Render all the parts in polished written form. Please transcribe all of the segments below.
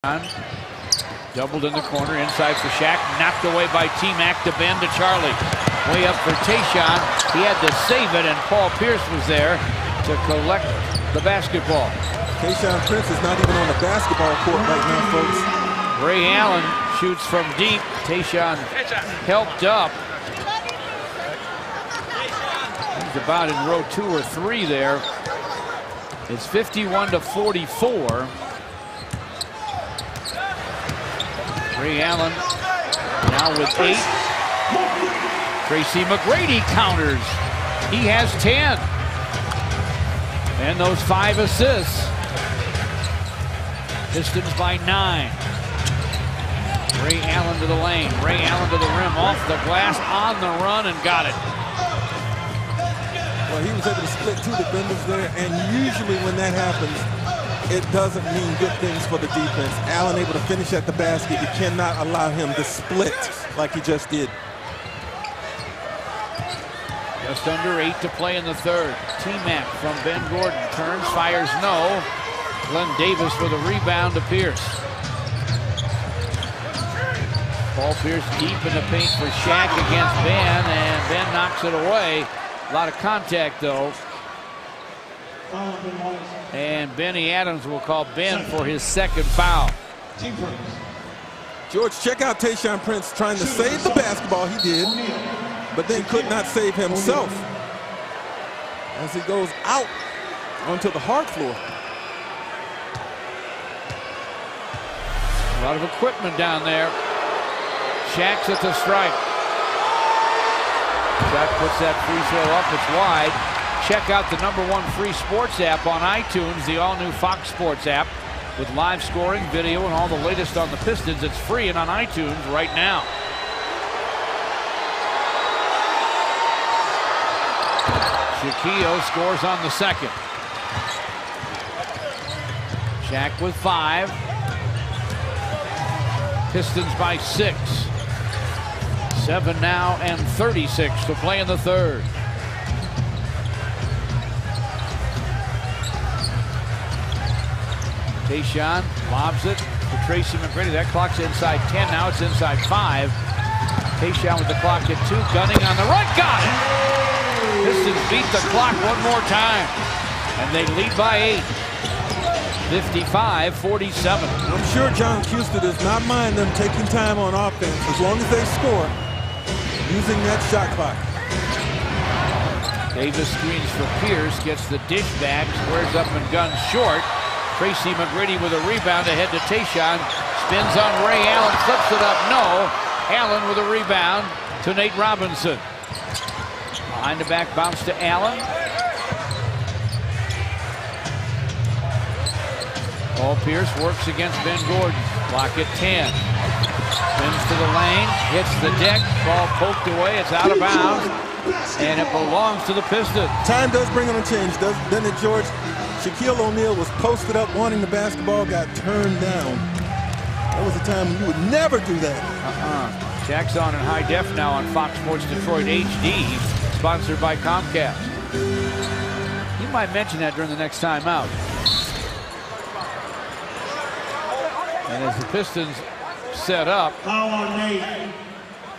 Doubled in the corner, inside for Shaq, knocked away by T-Mac to Ben to Charlie. Way up for Tayshaun. He had to save it, and Paul Pierce was there to collect the basketball. Tayshaun Prince is not even on the basketball court right now, folks. Ray Allen shoots from deep. Tayshaun helped up. He's about in row 2 or 3 there. It's 51-44. Ray Allen now with 8. Tracy McGrady counters. He has 10. And those 5 assists. Pistons by 9. Ray Allen to the lane. Ray Allen to the rim, off the glass, on the run, and got it. Well, he was able to split 2 defenders there, and usually when that happens, it doesn't mean good things for the defense. Allen able to finish at the basket. You cannot allow him to split like he just did. Just under 8 to play in the third. T-Mac from Ben Gordon turns, fires no. Glenn Davis with a rebound to Pierce. Paul Pierce deep in the paint for Shaq against Ben, and Ben knocks it away. A lot of contact though. And Benny Adams will call Ben for his second foul. George, check out Tayshaun Prince trying to save the basketball. He did, but then could not save himself as he goes out onto the hard floor. A lot of equipment down there. Shaq's at the strike. Shaq puts that free throw up. It's wide. Check out the #1 free sports app on iTunes, the all-new Fox Sports app with live scoring, video, and all the latest on the Pistons. It's free and on iTunes right now. Shaquille scores on the second. Shaq with 5. Pistons by 6. 7 now and 36 to play in the third. Tayshaun lobs it to Tracy McGrady. That clock's inside 10. Now it's inside 5. Tayshaun with the clock at 2. Gunning on the run. Got it! Pistons beat the clock one more time. And they lead by 8. 55-47. I'm sure John Custer does not mind them taking time on offense as long as they score using that shot clock. Davis screens for Pierce. Gets the dish back. Squares up and guns short. Tracy McGrady with a rebound ahead to Tayshaun. Spins on Ray Allen, flips it up, no. Allen with a rebound to Nate Robinson. Behind the back bounce to Allen. Paul Pierce works against Ben Gordon. Clock at 10. Spins to the lane, hits the deck, ball poked away, it's out of bounds, and it belongs to the Pistons. Time does bring on a change, doesn't it, George? Shaquille O'Neal was posted up wanting the basketball, got turned down. That was a time when you would never do that. Shaq's on in high def now on Fox Sports Detroit HD, sponsored by Comcast. You might mention that during the next time out. And as the Pistons set up,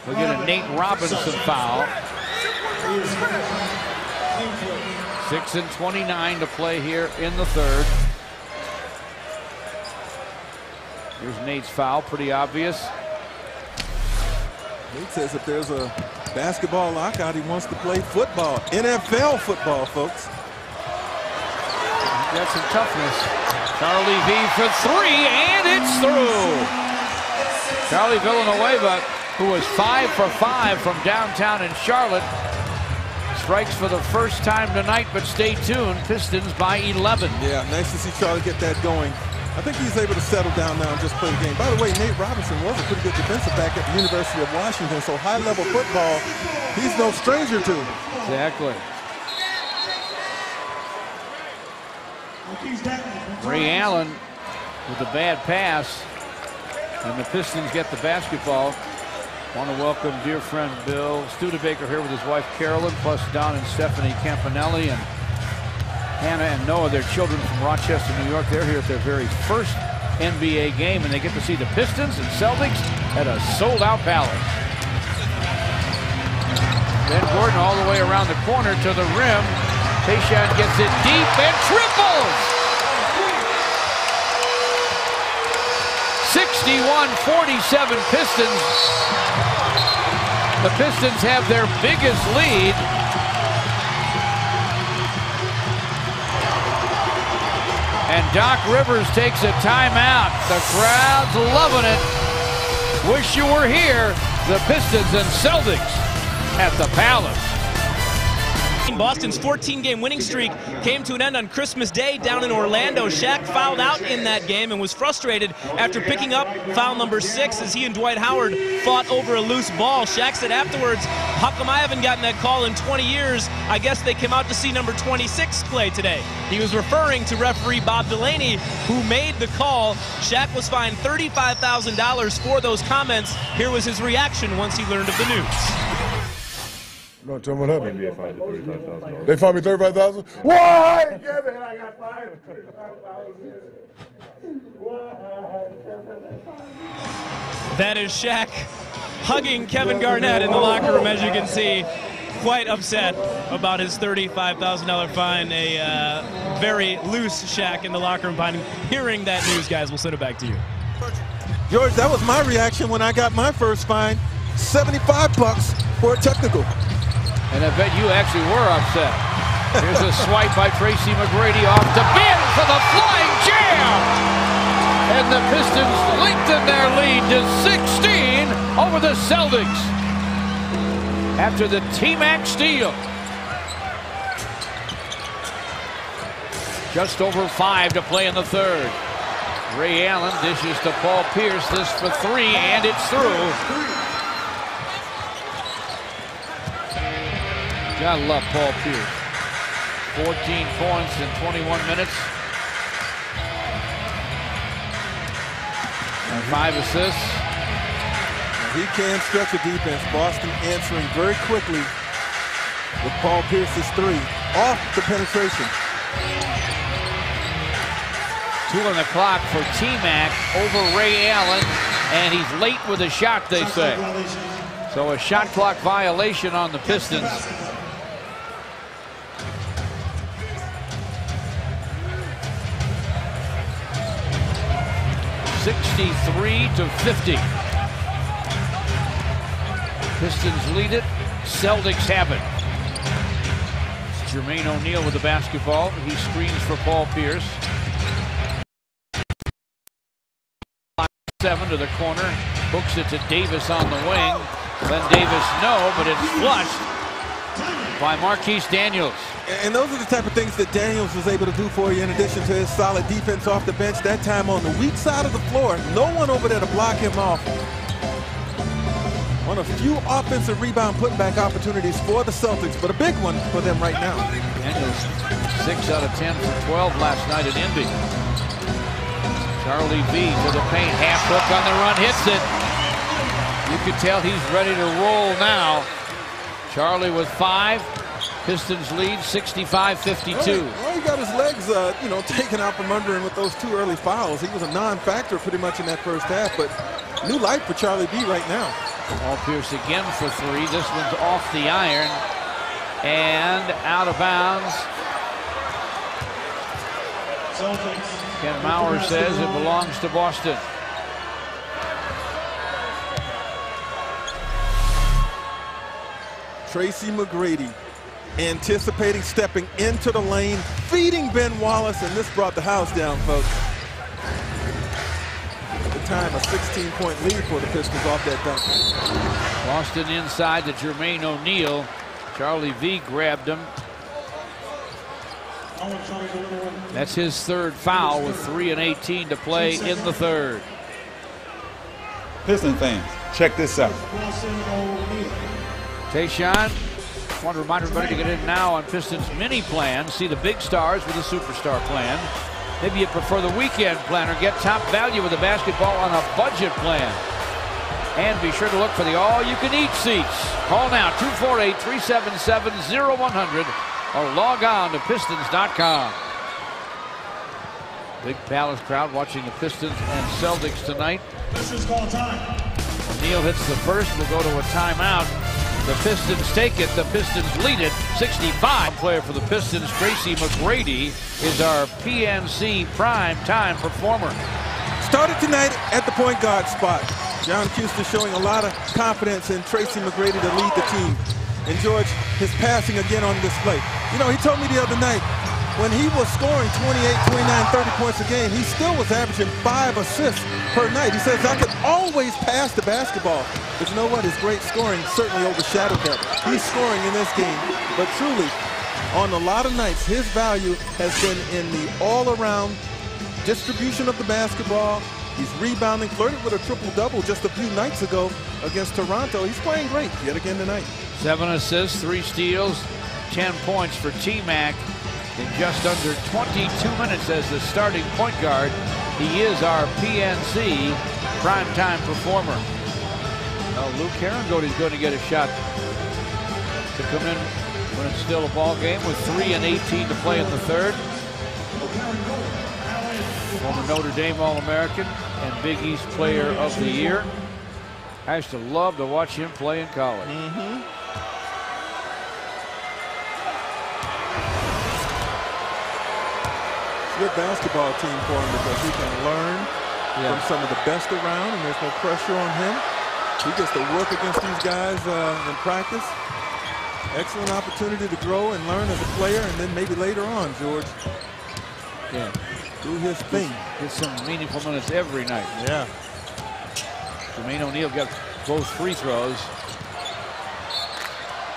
we'll get a Nate Robinson foul. 6:29 to play here in the third. Here's Nate's foul, pretty obvious. Nate says if there's a basketball lockout, he wants to play football. NFL football, folks. Got some toughness. Charlie V for 3, and it's through. Charlie Villanueva, who was 5 for 5 from downtown in Charlotte, strikes for the first time tonight, but stay tuned. Pistons by 11. Yeah, nice to see Charlie get that going. I think he's able to settle down now and just play the game. By the way, Nate Robinson was a pretty good defensive back at the University of Washington, so high-level football, he's no stranger to. Exactly. Ray Allen with a bad pass, and the Pistons get the basketball. Want to welcome dear friend Bill Studebaker here with his wife Carolyn, plus Don and Stephanie Campanelli, and Hannah and Noah, their children from Rochester, New York. They're here at their very first NBA game, and they get to see the Pistons and Celtics at a sold-out Palace. Ben Gordon all the way around the corner to the rim. Tayshaun gets it deep and triples! 61-47 Pistons. The Pistons have their biggest lead. And Doc Rivers takes a timeout. The crowd's loving it. Wish you were here. The Pistons and Celtics at the Palace. Boston's 14-game winning streak came to an end on Christmas Day down in Orlando. Shaq fouled out in that game and was frustrated after picking up foul number 6 as he and Dwight Howard fought over a loose ball. Shaq said afterwards, "How come I haven't gotten that call in 20 years? I guess they came out to see number 26 play today." He was referring to referee Bob Delaney, who made the call. Shaq was fined $35,000 for those comments. Here was his reaction once he learned of the news. No, tell me what happened. They fined me $35,000. Why? Kevin, I got fined $35,000. That is Shaq hugging Kevin Garnett in the locker room, as you can see. Quite upset about his $35,000 fine. A very loose Shaq in the locker room behind him. Hearing that news, guys, we'll send it back to you. George, that was my reaction when I got my first fine. $75 for a technical. And I bet you actually were upset. Here's a swipe by Tracy McGrady off to Ben for the flying jam! And the Pistons lengthen their lead to 16 over the Celtics after the T-Mac steal. Just over 5 to play in the third. Ray Allen dishes to Paul Pierce. This for 3, and it's through. Gotta love Paul Pierce. 14 points in 21 minutes. And 5 assists. He can stretch a defense. Boston answering very quickly with Paul Pierce's 3 off the penetration. 2 on the clock for T-Mac over Ray Allen, and he's late with a shot, they say. So a shot clock violation on the Pistons. 63-50. Pistons lead it. Celtics have it. It's Jermaine O'Neal with the basketball. He screens for Paul Pierce. 7 to the corner. Hooks it to Davis on the wing. Then Davis, no, but it's flushed by Marquise Daniels. And those are the type of things that Daniels was able to do for you in addition to his solid defense off the bench. That time on the weak side of the floor, no one over there to block him off. On a few offensive rebound putback opportunities for the Celtics, but a big one for them right now. Daniels 6 out of 10 for 12 last night at Indy. Charlie V to the paint, half hook on the run, hits it. You can tell he's ready to roll now. Charlie with 5. Pistons lead 65-52. Well, he got his legs, taken out from under him with those 2 early fouls. He was a non-factor pretty much in that first half, but new life for Charlie B right now. Paul Pierce again for 3. This one's off the iron and out of bounds. Ken Maurer says it belongs to Boston. Tracy McGrady anticipating stepping into the lane, feeding Ben Wallace, and this brought the house down, folks. At the time, a 16-point lead for the Pistons off that dunk. Boston inside to Jermaine O'Neal. Charlie V grabbed him. That's his 3rd foul with 3:18 to play in the third. Piston fans, check this out. Tayshaun, I want to remind everybody to get in now on Pistons mini plan. See the big stars with the superstar plan. Maybe you prefer the weekend plan or get top value with the basketball on a budget plan. And be sure to look for the all-you-can-eat seats. Call now, 248-377-0100 or log on to Pistons.com. Big Palace crowd watching the Pistons and Celtics tonight. This is call time. Neal hits the first. We'll go to a timeout. The Pistons take it. The Pistons lead it 65. Player for the Pistons, Tracy McGrady, is our PNC prime time performer. Started tonight at the point guard spot. John Houston showing a lot of confidence in Tracy McGrady to lead the team. And George, his passing again on display. You know, he told me the other night, when he was scoring 28, 29, 30 points a game, he still was averaging 5 assists per night. He says, I could always pass the basketball. But you know what? His great scoring certainly overshadowed that. He's scoring in this game. But truly, on a lot of nights, his value has been in the all-around distribution of the basketball. He's rebounding, flirted with a triple-double just a few nights ago against Toronto. He's playing great yet again tonight. 7 assists, 3 steals, 10 points for T-Mac in just under 22 minutes as the starting point guard. He is our PNC primetime performer. Now Luke Herringgold is going to get a shot to come in when it's still a ball game with 3 and 18 to play in the third. Former Notre Dame All-American and Big East Player of the Year. I used to love to watch him play in college. Good basketball team for him because he can learn from some of the best around, and there's no pressure on him. He gets to work against these guys in practice. Excellent opportunity to grow and learn as a player, and then maybe later on, George, do his thing. Get some meaningful minutes every night. Yeah. Jermaine O'Neal got both free throws.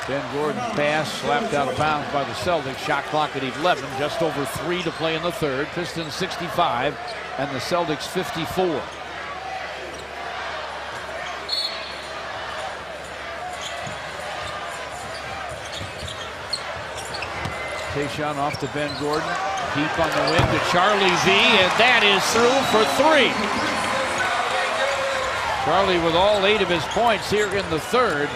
Ben Gordon's pass slapped out of bounds by the Celtics. Shot clock at 11, just over 3 to play in the third. Pistons 65 and the Celtics 54. Tayshaun off to Ben Gordon. Deep on the wing to Charlie V, and that is through for 3. Charlie with all 8 of his points here in the third.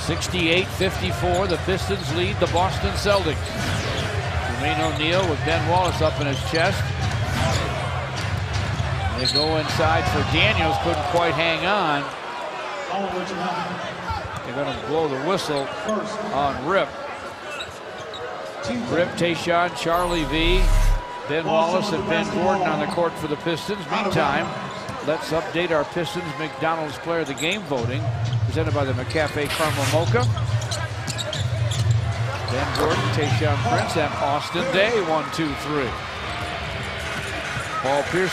68-54, the Pistons lead the Boston Celtics. Jermaine O'Neal with Ben Wallace up in his chest. They go inside for Daniels, couldn't quite hang on. They're going to blow the whistle on Rip. Rip, Tayshaun, Charlie V, Ben Wallace, and Ben Gordon on the court for the Pistons. Meantime, let's update our Pistons McDonald's Player of the Game voting, presented by the McCafe Caramel Mocha. Ben Gordon, Tayshaun Prince, and Austin Day, 1, 2, 3. Paul Pierce